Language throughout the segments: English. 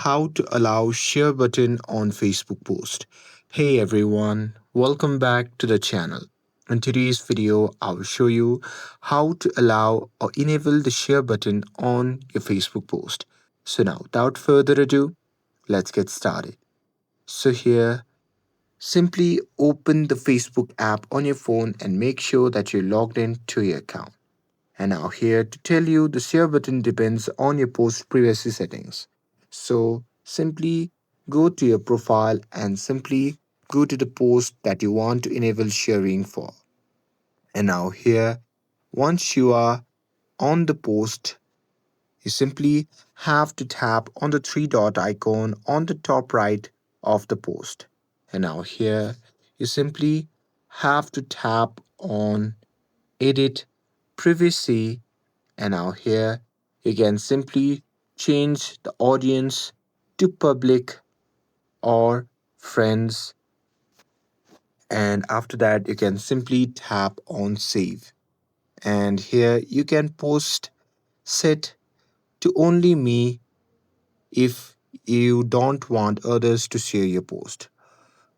how to allow share button on Facebook post. Hey everyone, welcome back to the channel. In today's video, I will show you how to allow or enable the share button on your Facebook post. So now, without further ado, let's get started. So here, simply open the Facebook app on your phone and make sure that you're logged in to your account. And now here to tell you the share button depends on your post privacy settings. So simply go to your profile and simply go to the post that you want to enable sharing for. And now here, once you are on the post, you simply have to tap on the three dot icon on the top right of the post. And now here, you simply have to tap on edit privacy. And now here you can simply change the audience to public or friends, and after that you can simply tap on save. And here you can post set to only me if you don't want others to share your post.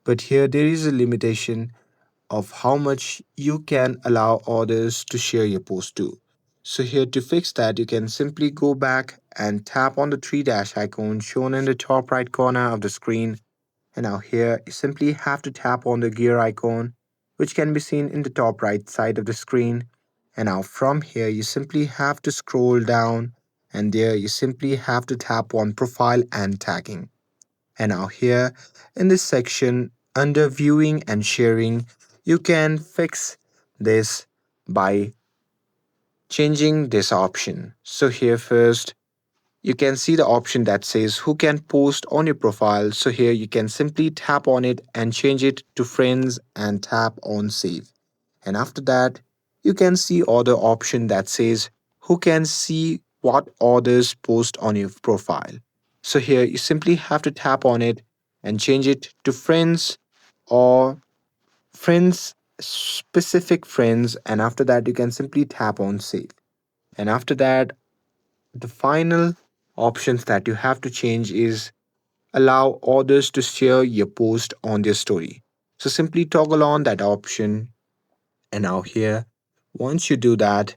But here there is a limitation of how much you can allow others to share your post to. So here to fix that, you can simply go back and tap on the three dash icon shown in the top right corner of the screen. And now here you simply have to tap on the gear icon, which can be seen in the top right side of the screen. And now from here you simply have to scroll down, and there you simply have to tap on profile and tagging. And now here in this section under viewing and sharing, you can fix this by changing this option. So here first, you can see the option that says who can post on your profile. So here you can simply tap on it and change it to friends and tap on save. And after that, you can see other option that says who can see what others post on your profile. So here you simply have to tap on it and change it to friends or friends, specific friends. And after that, you can simply tap on save. And after that, the final options that you have to change is allow others to share your post on their story. So simply toggle on that option. And now here, once you do that,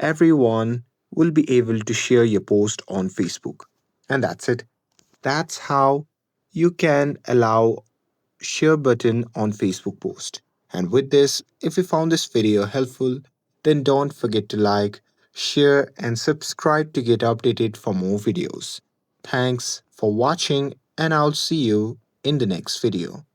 everyone will be able to share your post on Facebook. And that's it. That's how you can allow share button on Facebook post. And with this, if you found this video helpful, then don't forget to like, share and subscribe to get updated for more videos. Thanks for watching, and I'll see you in the next video.